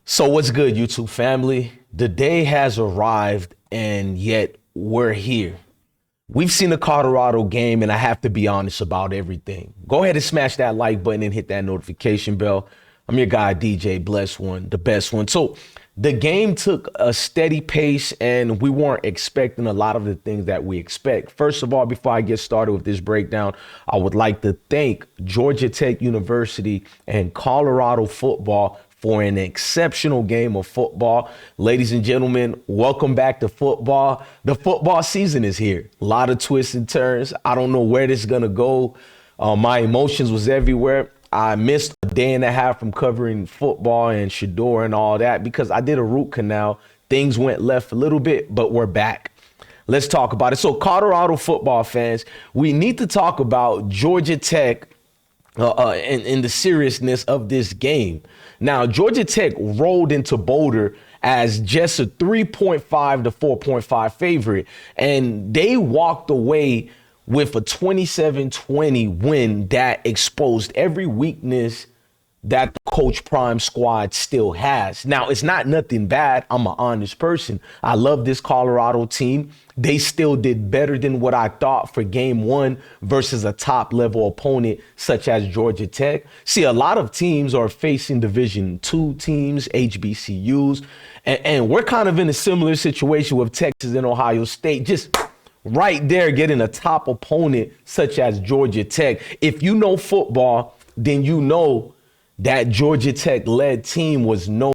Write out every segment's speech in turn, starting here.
So what's good, YouTube family? The day has arrived and yet we're here. We've seen the Colorado game and I have to be honest about everything. Go ahead and smash that like button and hit that notification bell. I'm your guy, DJ Bless One, the best one. So the game took a steady pace and we weren't expecting a lot of the things that we expect. First of all, before I get started with this breakdown, I would like to thank Georgia Tech University and Colorado football for an exceptional game of football. Ladies and gentlemen, welcome back to football. The football season is here. A lot of twists and turns. I don't know where this is going to go. My emotions was everywhere. I missed a day and a half from covering football and SHEDUER and all that because I did a root canal. Things went left a little bit, but we're back. Let's talk about it. So Colorado football fans, we need to talk about Georgia Tech in the seriousness of this game. Now, Georgia Tech rolled into Boulder as just a 3.5 to 4.5 favorite, and they walked away with a 27-20 win that exposed every weakness that the Coach Prime squad still has. Now, it's not nothing bad. I'm an honest person. I love this Colorado team. They still did better than what I thought for game one versus a top level opponent such as Georgia Tech. See, a lot of teams are facing Division II teams, HBCUs, and we're kind of in a similar situation with Texas and Ohio State, just right there getting a top opponent such as Georgia Tech. If you know football, then you know that Georgia Tech led team was no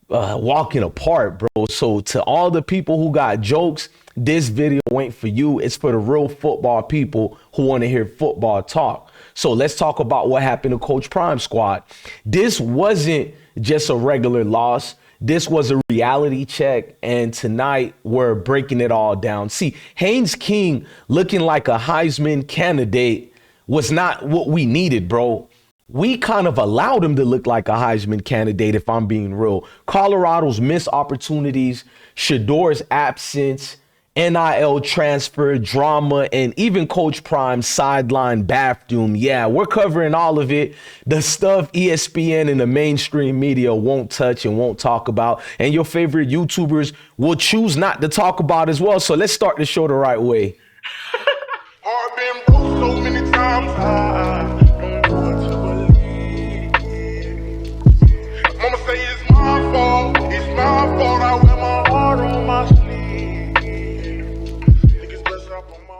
walking apart, bro. So to all the people who got jokes, this video ain't for you. It's for the real football people who want to hear football talk. So let's talk about what happened to Coach Prime squad. This wasn't just a regular loss. This was a reality check, and tonight we're breaking it all down. See, Haynes King looking like a Heisman candidate was not what we needed, bro. We kind of allowed him to look like a Heisman candidate, if I'm being real. Colorado's missed opportunities, SHEDUER's absence, NIL transfer, drama, and even Coach Prime's sideline bathroom. Yeah, we're covering all of it. The stuff ESPN and the mainstream media won't touch and won't talk about. And your favorite YouTubers will choose not to talk about as well. So let's start the show the right way. I've been broke so many times, I don't know what to believe. Mama say it's my fault, I wear my heart on my sleeve. Niggas bless up on my...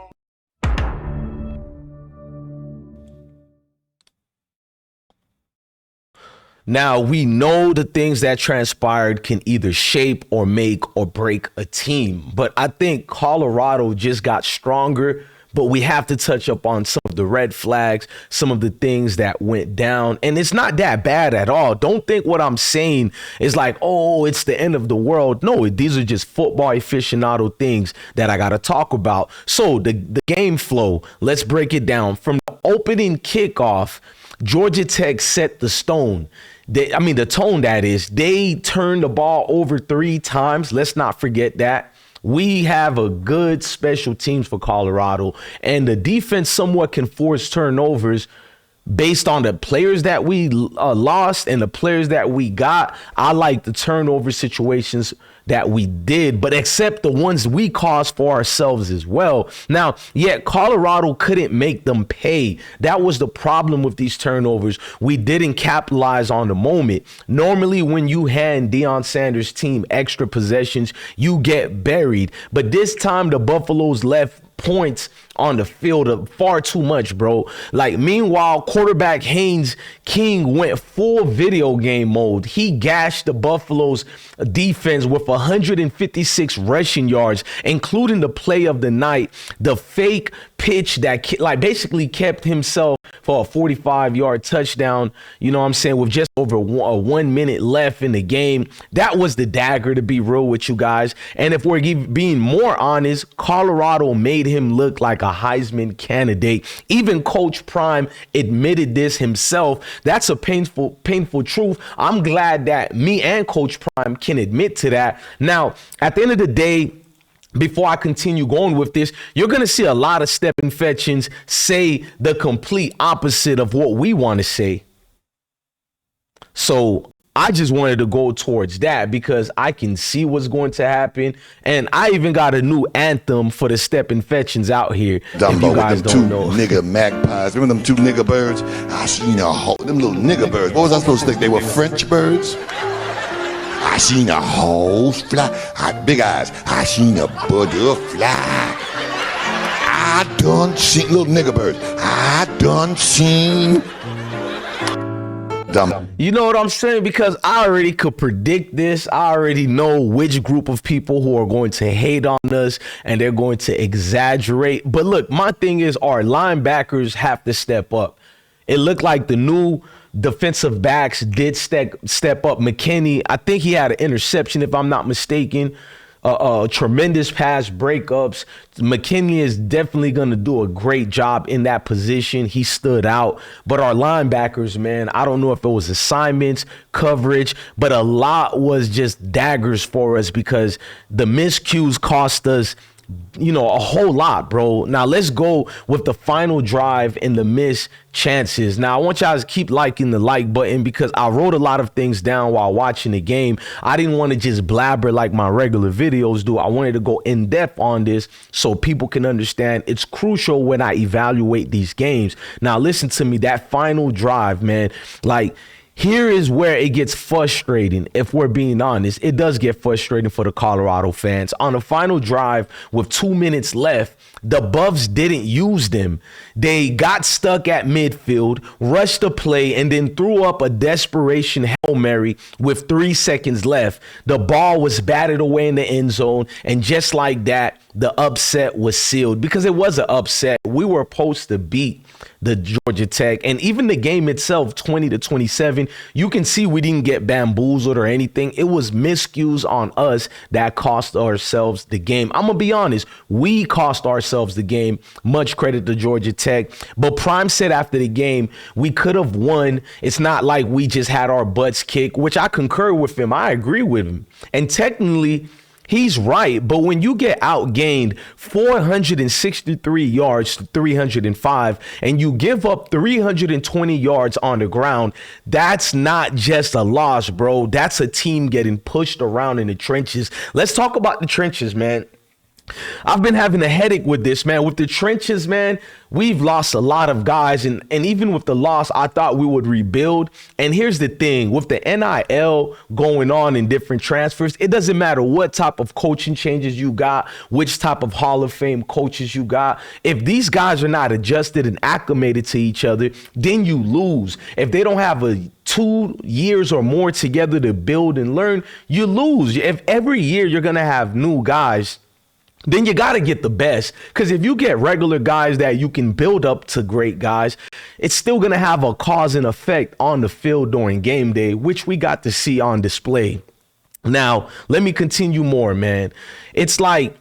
Now, we know the things that transpired can either shape or make or break a team, but I think Colorado just got stronger. But we have to touch up on some of the red flags, some of the things that went down. And it's not that bad at all. Don't think what I'm saying is like, oh, it's the end of the world. No, these are just football aficionado things that I got to talk about. So the game flow, let's break it down. From the opening kickoff, Georgia Tech set the stone. The tone, that is. They turned the ball over 3 times. Let's not forget that. We have a good special teams for Colorado, and the defense somewhat can force turnovers based on the players that we lost and the players that we got. I like the turnover situations that we did, but except the ones we caused for ourselves as well. Now, yet Colorado couldn't make them pay. That was the problem with these turnovers. We didn't capitalize on the moment. Normally, when you hand Deion Sanders' team extra possessions, you get buried. But this time, the Buffaloes left points on the field of far too much, bro. Like, meanwhile, quarterback Haynes King went full video game mode. He gashed the Buffalo's defense with 156 rushing yards, including the play of the night, the fake pitch that basically kept himself for a 45-yard touchdown, you know what I'm saying, with just over 1 minute left in the game. That was the dagger, to be real with you guys. And if we're being more honest, Colorado made him look like a Heisman candidate. Even Coach Prime admitted this himself. That's a painful truth. I'm glad that me and Coach Prime can admit to that. Now, at the end of the day, before I continue going with this, you're going to see a lot of step infections say the complete opposite of what we want to say. So I just wanted to go towards that because I can see what's going to happen. And I even got a new anthem for the step infections out here. Dumbo if you guys with them don't two know. nigga magpies. Remember them two nigga birds? I seen a whole, them little nigga birds. What was I supposed to think? They were French birds? I seen a whole fly, big eyes. I seen a butterfly. I done seen little nigga birds. I done seen. Dumb. You know what I'm saying? Because I already could predict this. I already know which group of people who are going to hate on us and they're going to exaggerate. But look, my thing is our linebackers have to step up. It looked like the new defensive backs did step up. McKinney, I think he had an interception, if I'm not mistaken. Tremendous pass breakups. McKinney is definitely going to do a great job in that position. He stood out. But our linebackers, man, I don't know if it was assignments, coverage, but a lot was just daggers for us because the miscues cost us, you know, a whole lot, bro. Now let's go with the final drive and the missed chances. Now I want y'all to keep liking the like button because I wrote a lot of things down while watching the game. I didn't want to just blabber like my regular videos do. I wanted to go in depth on this so people can understand. It's crucial when I evaluate these games. Now listen to me, that final drive, man, like, here is where it gets frustrating. If we're being honest, it does get frustrating for the Colorado fans. On the final drive with 2 minutes left, the Buffs didn't use them. They got stuck at midfield, rushed the play, and then threw up a desperation Hail Mary with 3 seconds left. The ball was batted away in the end zone, and just like that, the upset was sealed because it was an upset. We were supposed to beat the Georgia Tech, and even the game itself, 20-27, you can see we didn't get bamboozled or anything. It was miscues on us that cost ourselves the game. I'm gonna be honest, we cost ourselves the game. Much credit to Georgia Tech. But Prime said after the game, we could have won. It's not like we just had our butts kicked, which I concur with him. I agree with him. And technically, he's right, but when you get outgained 463 yards to 305 and you give up 320 yards on the ground, that's not just a loss, bro. That's a team getting pushed around in the trenches. Let's talk about the trenches, man. I've been having a headache with this, man. With the trenches, man, we've lost a lot of guys. And even with the loss, I thought we would rebuild. And here's the thing. With the NIL going on in different transfers, it doesn't matter what type of coaching changes you got, which type of Hall of Fame coaches you got. If these guys are not adjusted and acclimated to each other, then you lose. If they don't have a 2 years or more together to build and learn, you lose. If every year you're going to have new guys, then you got to get the best. Because if you get regular guys that you can build up to great guys, it's still going to have a cause and effect on the field during game day, which we got to see on display. Now, let me continue more, man. It's like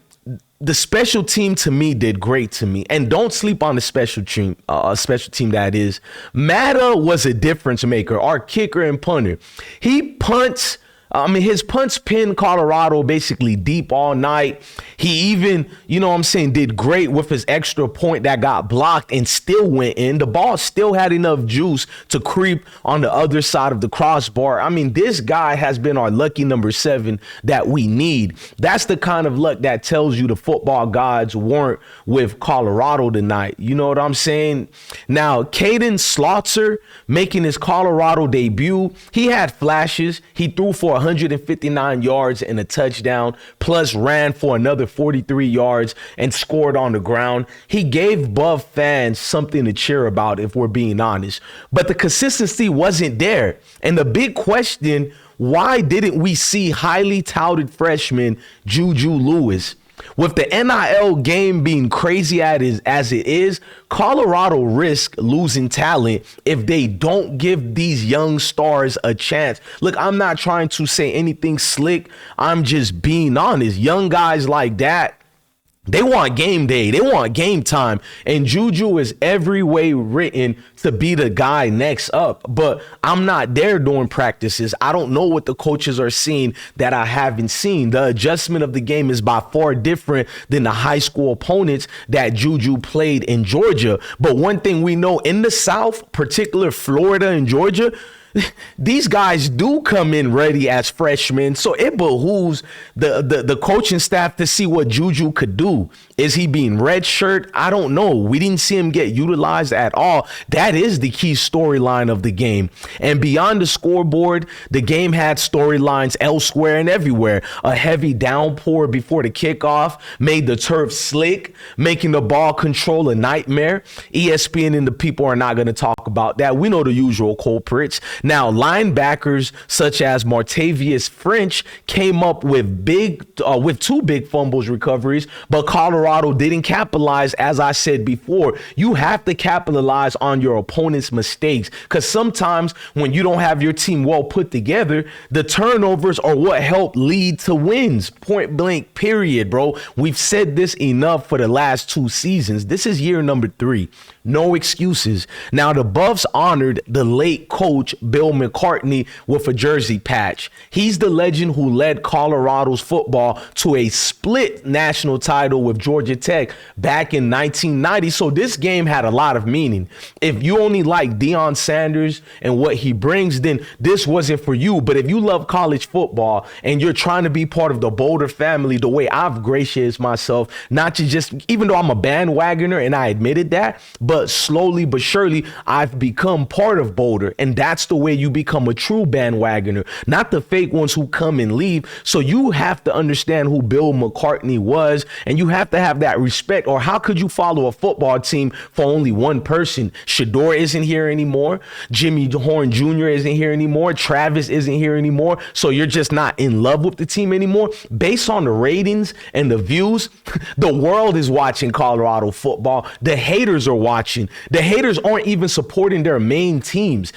the special team to me did great to me. And don't sleep on the special team that is. Matta was a difference maker, our kicker and punter. He punts. His punts pinned Colorado basically deep all night. He even, did great with his extra point that got blocked and still went in. The ball still had enough juice to creep on the other side of the crossbar. I mean, this guy has been our lucky number 7 that we need. That's the kind of luck that tells you the football gods weren't with Colorado tonight. You know what I'm saying? Now, Caden Slaughter making his Colorado debut, he had flashes. He threw for 159 yards and a touchdown, plus ran for another 43 yards and scored on the ground. He gave Buff fans something to cheer about, if we're being honest. But the consistency wasn't there. And the big question, why didn't we see highly touted freshman Juju Lewis? With the NIL game being crazy as it is, Colorado risks losing talent if they don't give these young stars a chance. Look, I'm not trying to say anything slick. I'm just being honest. Young guys like that, they want game day. They want game time. And Juju is every way written to be the guy next up. But I'm not there during practices. I don't know what the coaches are seeing that I haven't seen. The adjustment of the game is by far different than the high school opponents that Juju played in Georgia. But one thing we know in the South, particular Florida and Georgia, these guys do come in ready as freshmen, so it behooves the coaching staff to see what Juju could do. Is he being redshirt? I don't know. We didn't see him get utilized at all. That is the key storyline of the game. And beyond the scoreboard, the game had storylines elsewhere and everywhere. A heavy downpour before the kickoff made the turf slick, making the ball control a nightmare. ESPN and the people are not going to talk about that. We know the usual culprits. Now, linebackers such as Martavius French came up with two big fumbles recoveries, but Colorado didn't capitalize. As I said before, you have to capitalize on your opponent's mistakes, because sometimes when you don't have your team well put together, the turnovers are what help lead to wins. Point blank, period, bro. We've said this enough for the last 2 seasons. This is year number 3. No excuses. Now, the Buffs honored the late coach Bill McCartney with a jersey patch. He's the legend who led Colorado's football to a split national title with Georgia Tech back in 1990. So this game had a lot of meaning. If you only like Deion Sanders and what he brings, then this wasn't for you. But if you love college football and you're trying to be part of the Boulder family, the way I've gratiated myself, not to just, even though I'm a bandwagoner and I admitted that, but slowly but surely I've become part of Boulder. And that's the way you become a true bandwagoner, not the fake ones who come and leave. So you have to understand who Bill McCartney was, and you have to have that respect. Or how could you follow a football team for only one person? SHEDUER isn't here anymore. Jimmy Horn Jr. isn't here anymore. Travis isn't here anymore. So you're just not in love with the team anymore. Based on the ratings and the views, the world is watching Colorado football. The haters are watching. The haters aren't even supporting their main teams.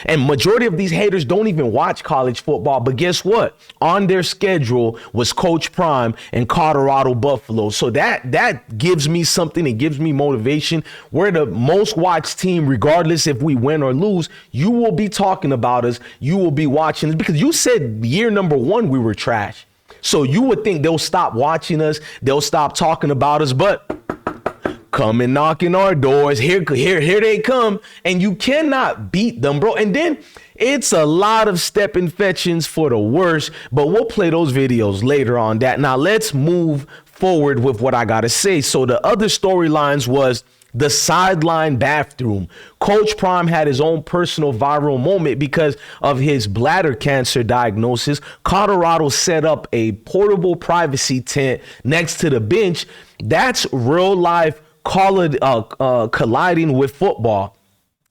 And majority of these haters don't even watch college football. But guess what? On their schedule was Coach Prime and Colorado Buffalo. So that gives me something. It gives me motivation. We're the most watched team, regardless if we win or lose. You will be talking about us. You will be watching us, because you said year number 1 we were trash. So you would think they'll stop watching us. They'll stop talking about us. But come and knocking our doors. Here they come. And you cannot beat them, bro. And then it's a lot of step infections for the worst, but we'll play those videos later on that. Now let's move forward with what I got to say. So the other storylines was the sideline bathroom. Coach Prime had his own personal viral moment because of his bladder cancer diagnosis. Colorado set up a portable privacy tent next to the bench. That's real life colliding with football.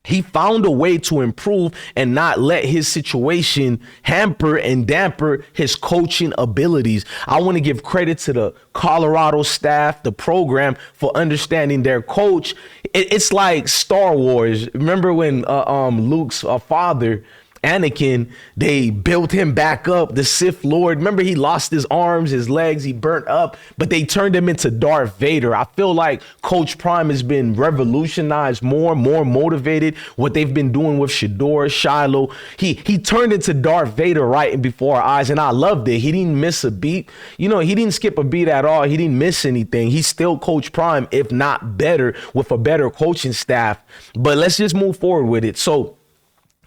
He found a way to improve and not let his situation hamper and damper his coaching abilities. I want to give credit to the Colorado staff, the program, for understanding their coach. It's like Star Wars. Remember when Luke's father, Anakin, they built him back up, the Sith Lord. Remember, he lost his arms, his legs, he burnt up, but they turned him into Darth Vader. I feel like Coach Prime has been revolutionized, more motivated. What they've been doing with SHEDUER, Shiloh, he turned into Darth Vader right before our eyes, and I loved it. He didn't miss a beat. You know, he didn't skip a beat at all. He didn't miss anything. He's still Coach Prime, if not better, with a better coaching staff. But let's just move forward with it. So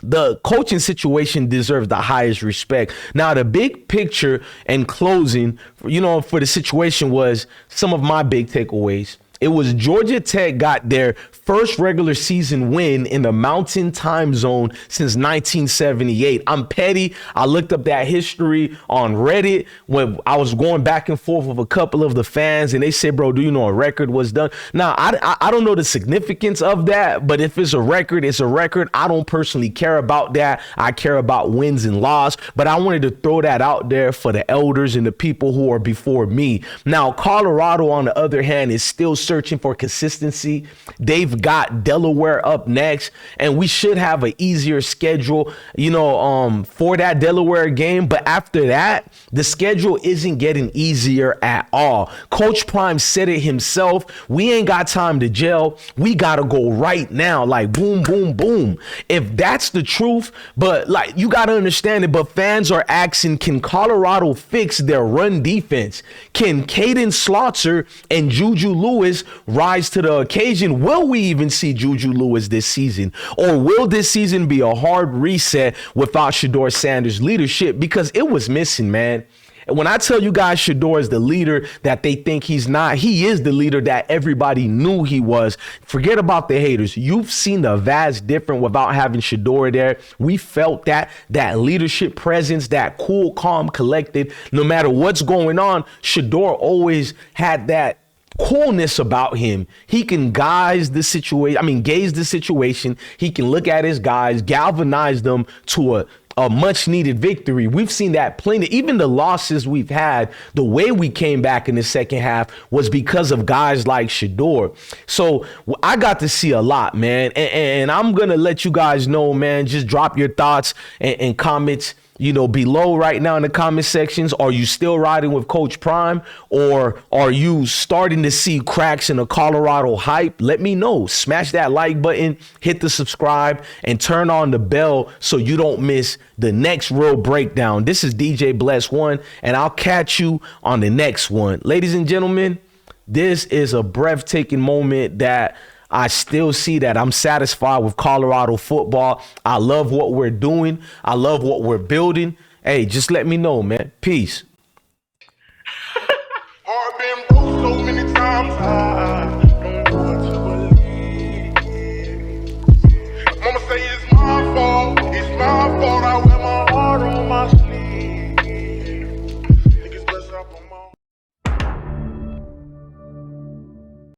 the coaching situation deserves the highest respect. Now, the big picture and closing, for the situation was some of my big takeaways. It was Georgia Tech got their first regular season win in the Mountain Time Zone since 1978. I'm petty. I looked up that history on Reddit when I was going back and forth with a couple of the fans, and they said, bro, do you know a record was done? Now, I don't know the significance of that, but if it's a record, it's a record. I don't personally care about that. I care about wins and loss, but I wanted to throw that out there for the elders and the people who are before me. Now, Colorado, on the other hand, is still searching for consistency. They've got Delaware up next, and we should have an easier schedule, for that Delaware game. But after that, the schedule isn't getting easier at all. Coach Prime said it himself. We ain't got time to gel. We got to go right now. Like boom, boom, boom. If that's the truth, but like you got to understand it. But fans are asking, can Colorado fix their run defense? Can Caden Slaughter and Juju Lewis Lewis rise to the occasion? Will we even see Juju Lewis this season? Or will this season be a hard reset without Shedeur Sanders' leadership? Because it was missing, man. And when I tell you guys Shedeur is the leader that they think he's not, he is the leader that everybody knew he was. Forget about the haters. You've seen the vast difference without having Shedeur there. We felt that leadership presence, that cool, calm, collected. No matter what's going on, Shedeur always had that coolness about him. He can gauge the situation. He can look at his guys, galvanize them to a much needed victory. We've seen that plenty. Even the losses we've had, the way we came back in the second half was because of guys like Shedeur. So I got to see a lot, man. And I'm going to let you guys know, man, just drop your thoughts and comments, below right now in the comment sections. Are you still riding with Coach Prime, or are you starting to see cracks in the Colorado hype? Let me know. Smash that like button, hit the subscribe, and turn on the bell so you don't miss the next real breakdown. This is DJ Bless One, and I'll catch you on the next one. Ladies and gentlemen, this is a breathtaking moment that I still see that I'm satisfied with Colorado football. I love what we're doing. I love what we're building. Hey, just let me know, man. Peace.